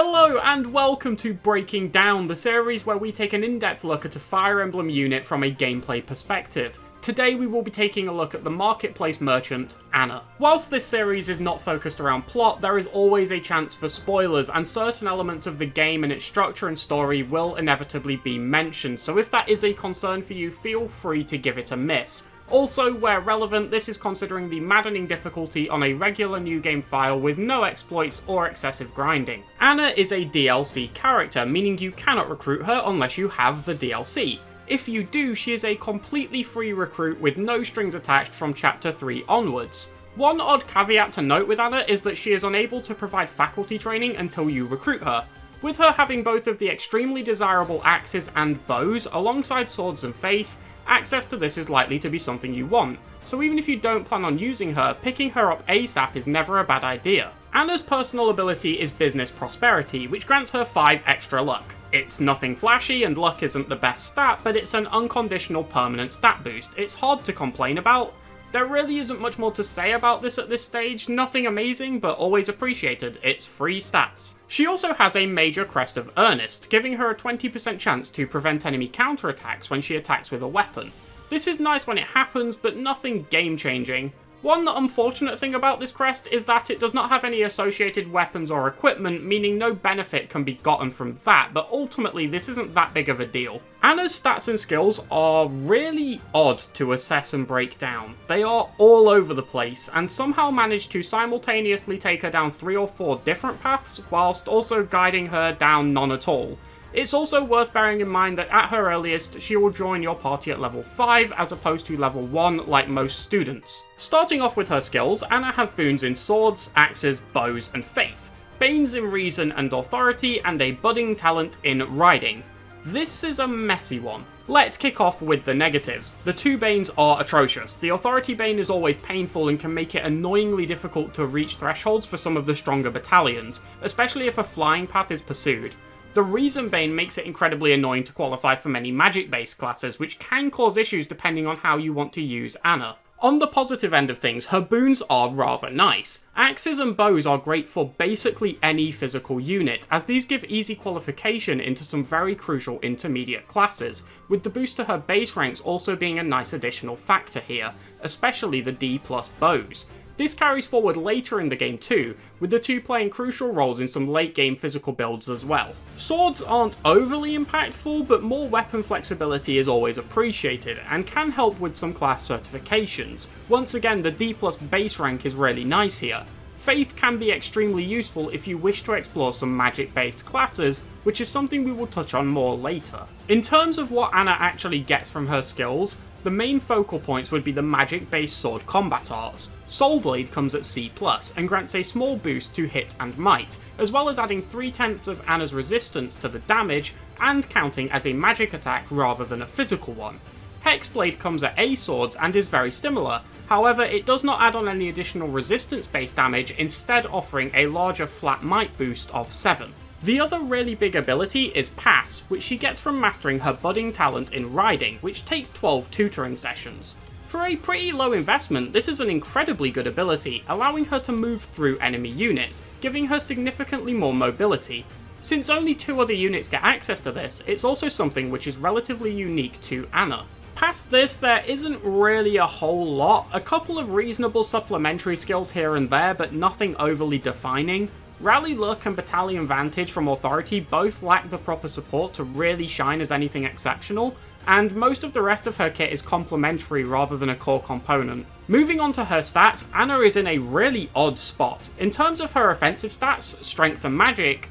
Hello and welcome to Breaking Down, the series where we take an in-depth look at a Fire Emblem unit from a gameplay perspective. Today we will be taking a look at the marketplace merchant, Anna. Whilst this series is not focused around plot, there is always a chance for spoilers, and certain elements of the game and its structure and story will inevitably be mentioned, so if that is a concern for you, feel free to give it a miss. Also, where relevant, this is considering the maddening difficulty on a regular new game file with no exploits or excessive grinding. Anna is a DLC character, meaning you cannot recruit her unless you have the DLC. If you do, she is a completely free recruit with no strings attached from Chapter 3 onwards. One odd caveat to note with Anna is that she is unable to provide faculty training until you recruit her. With her having both of the extremely desirable axes and bows alongside swords and faith, access to this is likely to be something you want, so even if you don't plan on using her, picking her up ASAP is never a bad idea. Anna's personal ability is Business Prosperity, which grants her 5 extra luck. It's nothing flashy and luck isn't the best stat, but it's an unconditional permanent stat boost. It's hard to complain about. There really isn't much more to say about this at this stage, nothing amazing, but always appreciated, it's free stats. She also has a major Crest of Earnest, giving her a 20% chance to prevent enemy counterattacks when she attacks with a weapon. This is nice when it happens, but nothing game-changing. One unfortunate thing about this crest is that it does not have any associated weapons or equipment, meaning no benefit can be gotten from that, but ultimately this isn't that big of a deal. Anna's stats and skills are really odd to assess and break down. They are all over the place, and somehow manage to simultaneously take her down 3 or 4 different paths, whilst also guiding her down none at all. It's also worth bearing in mind that at her earliest, she will join your party at level 5 as opposed to level 1 like most students. Starting off with her skills, Anna has boons in swords, axes, bows, and faith, banes in reason and authority, and a budding talent in riding. This is a messy one. Let's kick off with the negatives. The 2 banes are atrocious. The authority bane is always painful and can make it annoyingly difficult to reach thresholds for some of the stronger battalions, especially if a flying path is pursued. The Reason Bane makes it incredibly annoying to qualify for many magic-based classes, which can cause issues depending on how you want to use Anna. On the positive end of things, her boons are rather nice. Axes and bows are great for basically any physical unit, as these give easy qualification into some very crucial intermediate classes, with the boost to her base ranks also being a nice additional factor here, especially the D+ bows. This carries forward later in the game too, with the 2 playing crucial roles in some late game physical builds as well. Swords aren't overly impactful, but more weapon flexibility is always appreciated, and can help with some class certifications. Once again, the D+ base rank is really nice here. Faith can be extremely useful if you wish to explore some magic-based classes, which is something we will touch on more later. In terms of what Anna actually gets from her skills, the main focal points would be the magic-based sword combat arts. Soulblade comes at C+, and grants a small boost to hit and might, as well as adding 3/10 of Anna's resistance to the damage, and counting as a magic attack rather than a physical one. Hexblade comes at A swords and is very similar, however it does not add on any additional resistance-based damage, instead offering a larger flat might boost of 7. The other really big ability is Pass, which she gets from mastering her budding talent in riding, which takes 12 tutoring sessions. For a pretty low investment, this is an incredibly good ability, allowing her to move through enemy units, giving her significantly more mobility. Since only 2 other units get access to this, it's also something which is relatively unique to Anna. Past this, there isn't really a whole lot, a couple of reasonable supplementary skills here and there, but nothing overly defining. Rally Luck and Battalion Vantage from Authority both lack the proper support to really shine as anything exceptional, and most of the rest of her kit is complementary rather than a core component. Moving on to her stats, Anna is in a really odd spot. In terms of her offensive stats, strength and magic,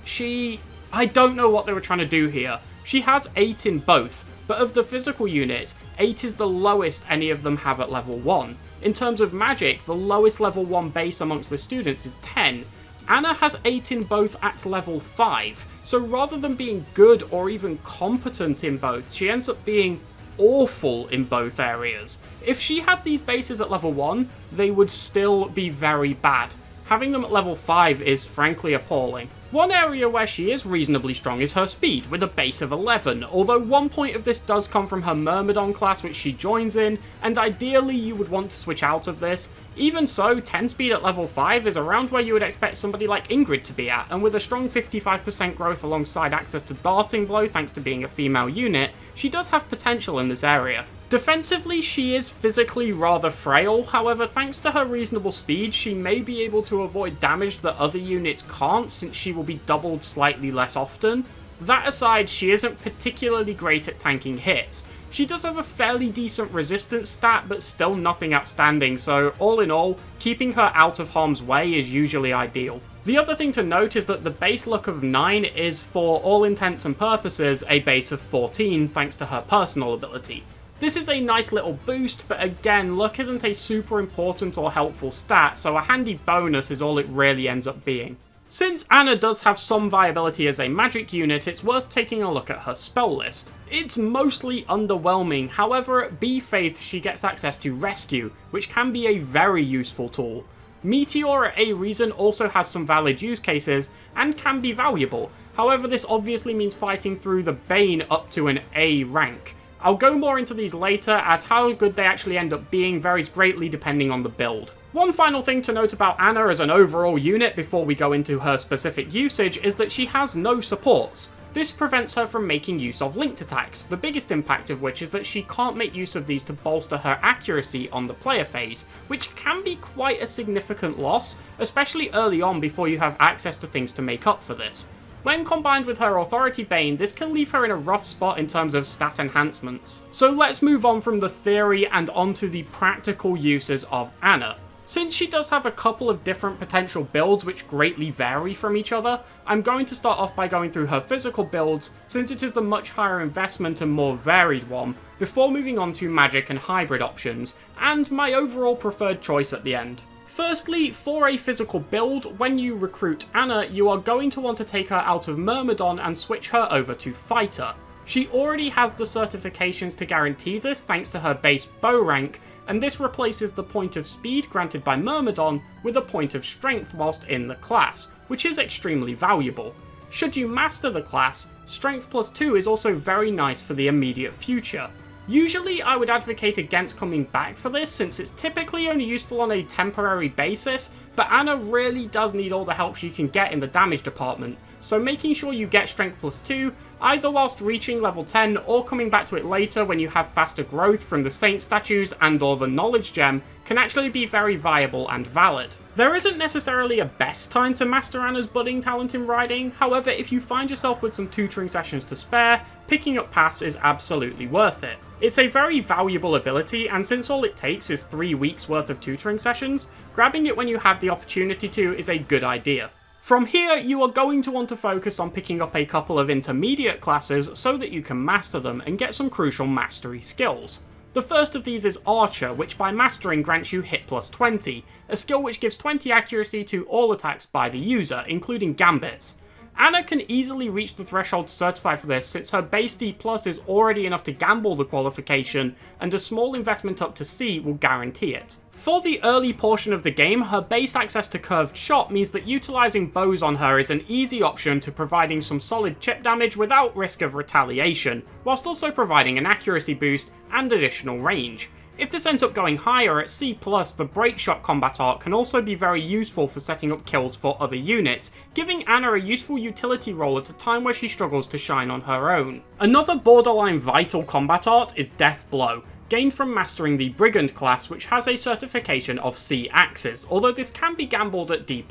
I don't know what they were trying to do here. She has 8 in both, but of the physical units, 8 is the lowest any of them have at level 1. In terms of magic, the lowest level 1 base amongst the students is 10. Anna has 8 in both at level 5, so rather than being good or even competent in both, she ends up being awful in both areas. If she had these bases at level 1, they would still be very bad. having them at level 5 is frankly appalling. One area where she is reasonably strong is her speed, with a base of 11, although 1 point of this does come from her Myrmidon class which she joins in, and ideally you would want to switch out of this. Even so, 10 speed at level 5 is around where you would expect somebody like Ingrid to be at, and with a strong 55% growth alongside access to Darting Blow thanks to being a female unit, she does have potential in this area. Defensively, she is physically rather frail, however thanks to her reasonable speed, she may be able to avoid damage that other units can't since she will be doubled slightly less often. That aside, she isn't particularly great at tanking hits. She does have a fairly decent resistance stat, but still nothing outstanding, so all in all, keeping her out of harm's way is usually ideal. The other thing to note is that the base luck of 9 is, for all intents and purposes, a base of 14 thanks to her personal ability. This is a nice little boost, but again, luck isn't a super important or helpful stat, so a handy bonus is all it really ends up being. Since Anna does have some viability as a magic unit, it's worth taking a look at her spell list. It's mostly underwhelming, however at B Faith she gets access to Rescue, which can be a very useful tool. Meteor at A Reason also has some valid use cases, and can be valuable, however this obviously means fighting through the Bane up to an A rank. I'll go more into these later, as how good they actually end up being varies greatly depending on the build. One final thing to note about Anna as an overall unit before we go into her specific usage is that she has no supports. This prevents her from making use of linked attacks, the biggest impact of which is that she can't make use of these to bolster her accuracy on the player phase, which can be quite a significant loss, especially early on before you have access to things to make up for this. When combined with her Authority Bane, this can leave her in a rough spot in terms of stat enhancements. So let's move on from the theory and onto the practical uses of Anna. Since she does have a couple of different potential builds which greatly vary from each other, I'm going to start off by going through her physical builds, since it is the much higher investment and more varied one, before moving on to magic and hybrid options, and my overall preferred choice at the end. Firstly, for a physical build, when you recruit Anna, you are going to want to take her out of Myrmidon and switch her over to Fighter. She already has the certifications to guarantee this thanks to her base bow rank, and this replaces the point of speed granted by Myrmidon with a point of strength whilst in the class, which is extremely valuable. Should you master the class, strength plus 2 is also very nice for the immediate future. Usually I would advocate against coming back for this since it's typically only useful on a temporary basis, but Anna really does need all the help she can get in the damage department, so making sure you get strength plus 2, either whilst reaching level 10 or coming back to it later when you have faster growth from the Saint statues and or the knowledge gem, can actually be very viable and valid. There isn't necessarily a best time to master Anna's budding talent in riding, however if you find yourself with some tutoring sessions to spare, picking up paths is absolutely worth it. It's a very valuable ability, and since all it takes is 3 weeks worth of tutoring sessions, grabbing it when you have the opportunity to is a good idea. From here, you are going to want to focus on picking up a couple of intermediate classes so that you can master them and get some crucial mastery skills. The first of these is Archer, which by mastering grants you hit plus 20, a skill which gives 20 accuracy to all attacks by the user, including gambits. Anna can easily reach the threshold to certify for this since her base D plus is already enough to gamble the qualification, and a small investment up to C will guarantee it. For the early portion of the game, her base access to curved shot means that utilising bows on her is an easy option to providing some solid chip damage without risk of retaliation, whilst also providing an accuracy boost and additional range. If this ends up going higher at C+, the break shot combat art can also be very useful for setting up kills for other units, giving Anna a useful utility role at a time where she struggles to shine on her own. Another borderline vital combat art is Death Blow, gained from mastering the Brigand class, which has a certification of C axes, although this can be gambled at D+.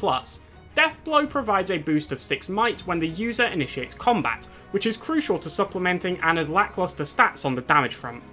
Death Blow provides a boost of 6 might when the user initiates combat, which is crucial to supplementing Anna's lackluster stats on the damage front.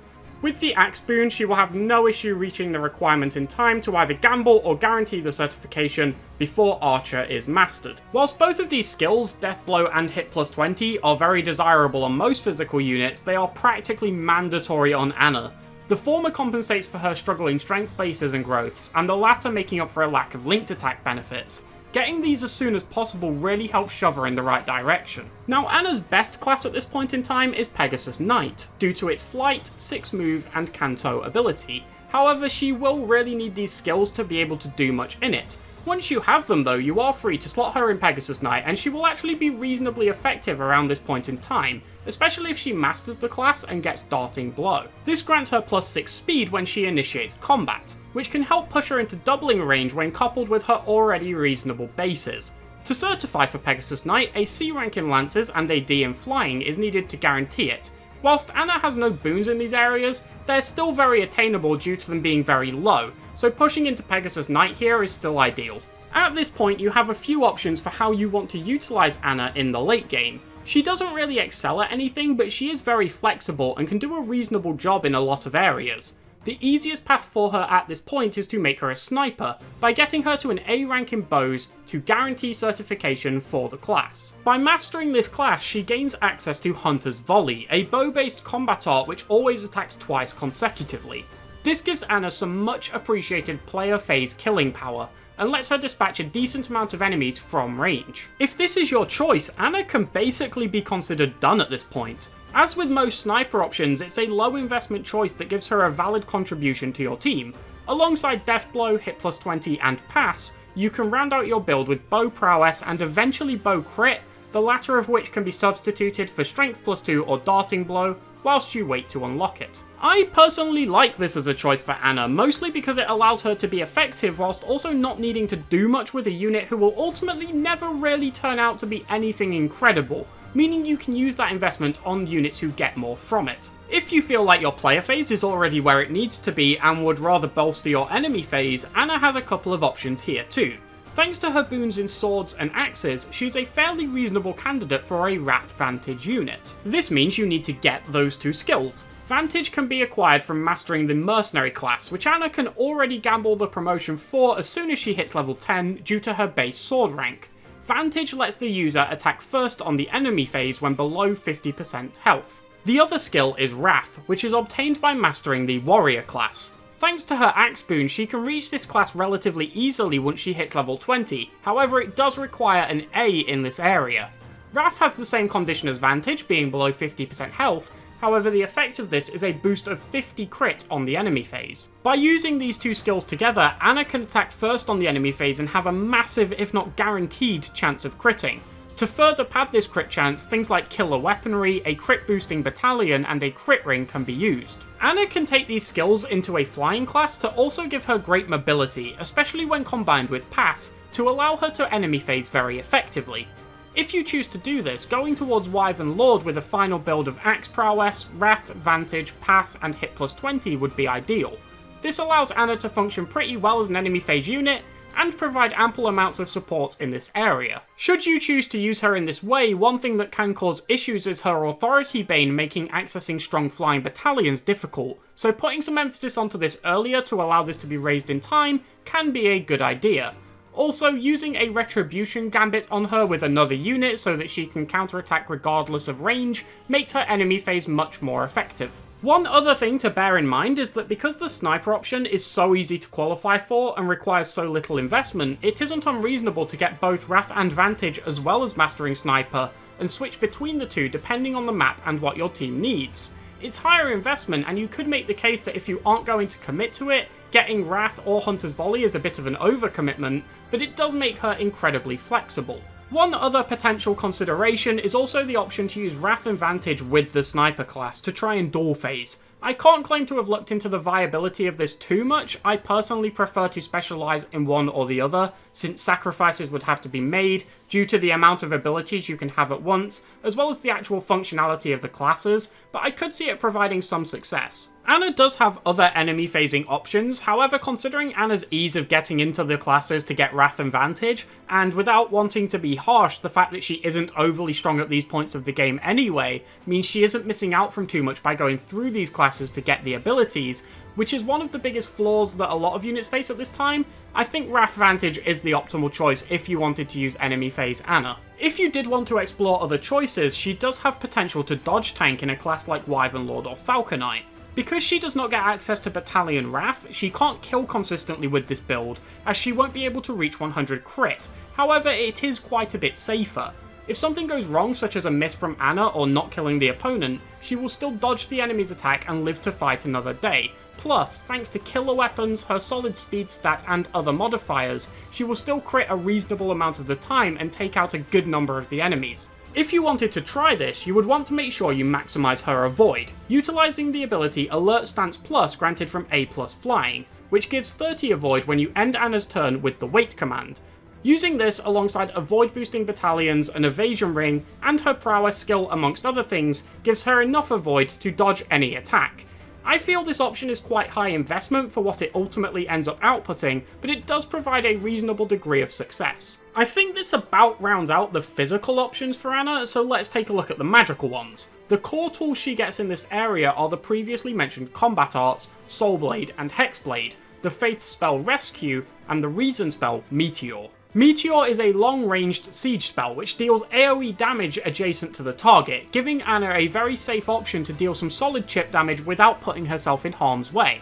With the Axe Boon, she will have no issue reaching the requirement in time to either gamble or guarantee the certification before Archer is mastered. Whilst both of these skills, Death Blow and Hit plus 20, are very desirable on most physical units, they are practically mandatory on Anna. The former compensates for her struggling strength bases and growths, and the latter making up for a lack of linked attack benefits. Getting these as soon as possible really helps shove her in the right direction. Now Anna's best class at this point in time is Pegasus Knight, due to its flight, 6 move and canto ability. However, she will really need these skills to be able to do much in it. Once you have them though, you are free to slot her in Pegasus Knight, and she will actually be reasonably effective around this point in time, especially if she masters the class and gets Darting Blow. This grants her +6 speed when she initiates combat, which can help push her into doubling range when coupled with her already reasonable bases. To certify for Pegasus Knight, a C rank in Lances and a D in Flying is needed to guarantee it. Whilst Anna has no boons in these areas, they're still very attainable due to them being very low, so pushing into Pegasus Knight here is still ideal. At this point, you have a few options for how you want to utilise Anna in the late game. She doesn't really excel at anything, but she is very flexible and can do a reasonable job in a lot of areas. The easiest path for her at this point is to make her a sniper, by getting her to an A rank in bows to guarantee certification for the class. By mastering this class, she gains access to Hunter's Volley, a bow-based combat art which always attacks twice consecutively. This gives Anna some much appreciated player phase killing power, and lets her dispatch a decent amount of enemies from range. If this is your choice, Anna can basically be considered done at this point. As with most sniper options, it's a low investment choice that gives her a valid contribution to your team. Alongside Death Blow, Hit plus 20 and Pass, you can round out your build with Bow Prowess and eventually Bow Crit, the latter of which can be substituted for Strength plus 2 or Darting Blow, whilst you wait to unlock it. I personally like this as a choice for Anna, mostly because it allows her to be effective whilst also not needing to do much with a unit who will ultimately never really turn out to be anything incredible, meaning you can use that investment on units who get more from it. If you feel like your player phase is already where it needs to be and would rather bolster your enemy phase, Anna has a couple of options here too. Thanks to her boons in swords and axes, she's a fairly reasonable candidate for a Wrath Vantage unit. This means you need to get those two skills. Vantage can be acquired from mastering the Mercenary class, which Anna can already gamble the promotion for as soon as she hits level 10 due to her base sword rank. Vantage lets the user attack first on the enemy phase when below 50% health. The other skill is Wrath, which is obtained by mastering the Warrior class. Thanks to her axe boon, she can reach this class relatively easily once she hits level 20, however it does require an A in this area. Wrath has the same condition as Vantage, being below 50% health, however the effect of this is a boost of 50 crit on the enemy phase. By using these two skills together, Anna can attack first on the enemy phase and have a massive, if not guaranteed, chance of critting. To further pad this crit chance, things like killer weaponry, a crit boosting battalion, and a crit ring can be used. Anna can take these skills into a flying class to also give her great mobility, especially when combined with Pass, to allow her to enemy phase very effectively. If you choose to do this, going towards Wyvern Lord with a final build of Axe Prowess, Wrath, Vantage, Pass, and Hit plus 20 would be ideal. This allows Anna to function pretty well as an enemy phase unit, and provide ample amounts of support in this area. Should you choose to use her in this way, one thing that can cause issues is her Authority Bane making accessing strong flying battalions difficult, so putting some emphasis onto this earlier to allow this to be raised in time can be a good idea. Also, using a Retribution Gambit on her with another unit so that she can counterattack regardless of range makes her enemy phase much more effective. One other thing to bear in mind is that because the sniper option is so easy to qualify for and requires so little investment, it isn't unreasonable to get both Wrath and Vantage as well as mastering sniper, and switch between the two depending on the map and what your team needs. It's higher investment, and you could make the case that if you aren't going to commit to it, getting Wrath or Hunter's Volley is a bit of an overcommitment, but it does make her incredibly flexible. One other potential consideration is also the option to use Wrath and Vantage with the Sniper class to try and dual phase. I can't claim to have looked into the viability of this too much. I personally prefer to specialise in one or the other, since sacrifices would have to be made due to the amount of abilities you can have at once, as well as the actual functionality of the classes, but I could see it providing some success. Anna does have other enemy phasing options, however considering Anna's ease of getting into the classes to get Wrath and Vantage, and without wanting to be harsh, the fact that she isn't overly strong at these points of the game anyway, means she isn't missing out from too much by going through these classes to get the abilities, which is one of the biggest flaws that a lot of units face at this time. I think Wrath Vantage is the optimal choice if you wanted to use enemy phase Anna. If you did want to explore other choices, she does have potential to dodge tank in a class like Wyvern Lord or Falconite. Because she does not get access to Battalion Wrath, she can't kill consistently with this build, as she won't be able to reach 100 crit, however it is quite a bit safer. If something goes wrong, such as a miss from Anna or not killing the opponent, she will still dodge the enemy's attack and live to fight another day. Plus, thanks to killer weapons, her solid speed stat and other modifiers, she will still crit a reasonable amount of the time and take out a good number of the enemies. If you wanted to try this, you would want to make sure you maximise her avoid, utilising the ability Alert Stance Plus granted from A+ Flying, which gives 30 avoid when you end Anna's turn with the wait command. Using this alongside avoid boosting battalions, an evasion ring, and her prowess skill amongst other things gives her enough avoid to dodge any attack. I feel this option is quite high investment for what it ultimately ends up outputting, but it does provide a reasonable degree of success. I think this about rounds out the physical options for Anna, so let's take a look at the magical ones. The core tools she gets in this area are the previously mentioned combat arts, Soul Blade and Hexblade, the faith spell Rescue, and the reason spell Meteor. Meteor is a long-ranged siege spell which deals AoE damage adjacent to the target, giving Anna a very safe option to deal some solid chip damage without putting herself in harm's way.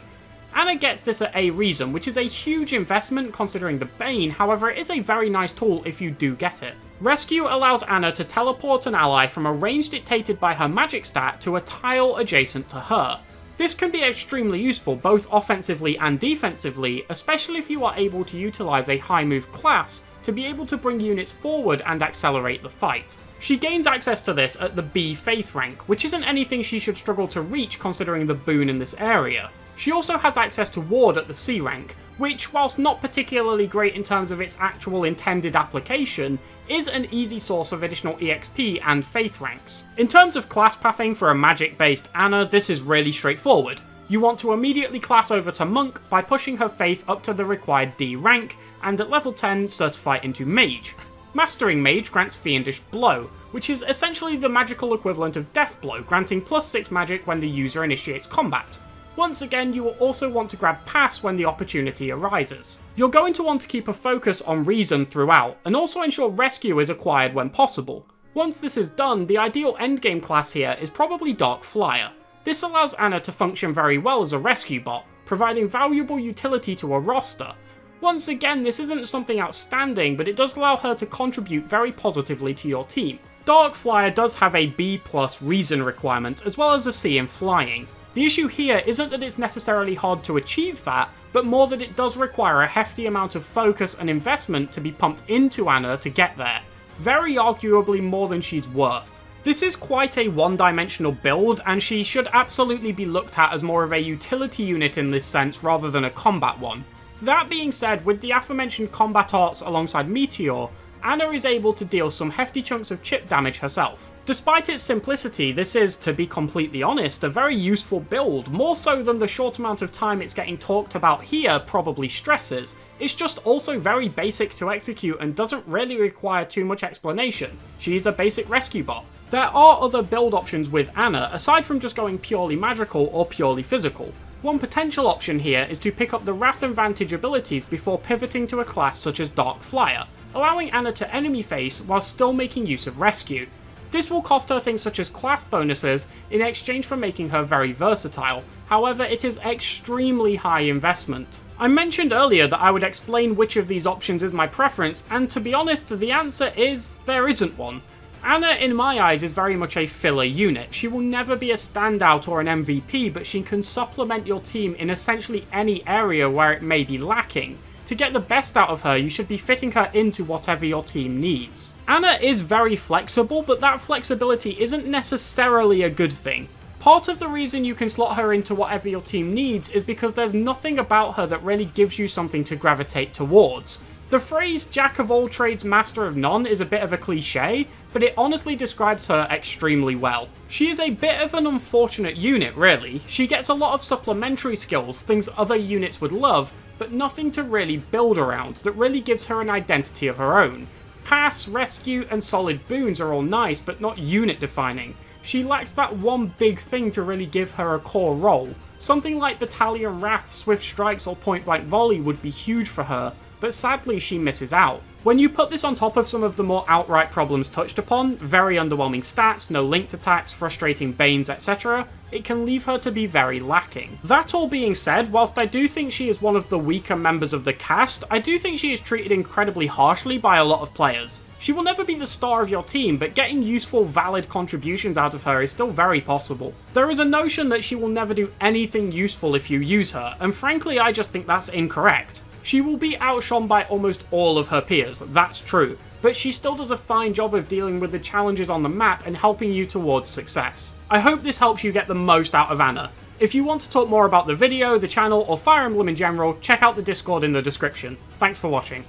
Anna gets this at A reason, which is a huge investment considering the Bane, however it is a very nice tool if you do get it. Rescue allows Anna to teleport an ally from a range dictated by her magic stat to a tile adjacent to her. This can be extremely useful both offensively and defensively, especially if you are able to utilise a high move class to be able to bring units forward and accelerate the fight. She gains access to this at the B Faith rank, which isn't anything she should struggle to reach considering the boon in this area. She also has access to Ward at the C rank, which, whilst not particularly great in terms of its actual intended application, is an easy source of additional EXP and Faith ranks. In terms of class pathing for a magic-based Anna, this is really straightforward. You want to immediately class over to Monk by pushing her Faith up to the required D rank, and at level 10 certify into Mage. Mastering Mage grants Fiendish Blow, which is essentially the magical equivalent of Death Blow, granting +6 magic when the user initiates combat. Once again, you will also want to grab Pass when the opportunity arises. You're going to want to keep a focus on Reason throughout, and also ensure Rescue is acquired when possible. Once this is done, the ideal endgame class here is probably Dark Flyer. This allows Anna to function very well as a rescue bot, providing valuable utility to a roster. Once again, this isn't something outstanding, but it does allow her to contribute very positively to your team. Dark Flyer does have a B+ Reason requirement, as well as a C in Flying. The issue here isn't that it's necessarily hard to achieve that, but more that it does require a hefty amount of focus and investment to be pumped into Anna to get there. Very arguably more than she's worth. This is quite a one-dimensional build, and she should absolutely be looked at as more of a utility unit in this sense rather than a combat one. That being said, with the aforementioned combat arts alongside Meteor, Anna is able to deal some hefty chunks of chip damage herself. Despite its simplicity, this is, to be completely honest, a very useful build, more so than the short amount of time it's getting talked about here probably stresses. It's just also very basic to execute and doesn't really require too much explanation. She's a basic rescue bot. There are other build options with Anna, aside from just going purely magical or purely physical. One potential option here is to pick up the Wrath and Vantage abilities before pivoting to a class such as Dark Flyer, allowing Anna to enemy face while still making use of Rescue. This will cost her things such as class bonuses in exchange for making her very versatile, however it is extremely high investment. I mentioned earlier that I would explain which of these options is my preference, and to be honest the answer is there isn't one. Anna, in my eyes, is very much a filler unit. She will never be a standout or an MVP, but she can supplement your team in essentially any area where it may be lacking. To get the best out of her, you should be fitting her into whatever your team needs. Anna is very flexible, but that flexibility isn't necessarily a good thing. Part of the reason you can slot her into whatever your team needs is because there's nothing about her that really gives you something to gravitate towards. The phrase "jack of all trades, master of none" is a bit of a cliche, but it honestly describes her extremely well. She is a bit of an unfortunate unit, really. She gets a lot of supplementary skills, things other units would love, but nothing to really build around that really gives her an identity of her own. Pass, rescue, and solid boons are all nice, but not unit defining. She lacks that one big thing to really give her a core role. Something like Battalion Wrath, Swift Strikes, or Point Blank Volley would be huge for her, but sadly she misses out. When you put this on top of some of the more outright problems touched upon, very underwhelming stats, no linked attacks, frustrating banes, etc., it can leave her to be very lacking. That all being said, whilst I do think she is one of the weaker members of the cast, I do think she is treated incredibly harshly by a lot of players. She will never be the star of your team, but getting useful, valid contributions out of her is still very possible. There is a notion that she will never do anything useful if you use her, and frankly I just think that's incorrect. She will be outshone by almost all of her peers, that's true, but she still does a fine job of dealing with the challenges on the map and helping you towards success. I hope this helps you get the most out of Anna. If you want to talk more about the video, the channel, or Fire Emblem in general, check out the Discord in the description. Thanks for watching.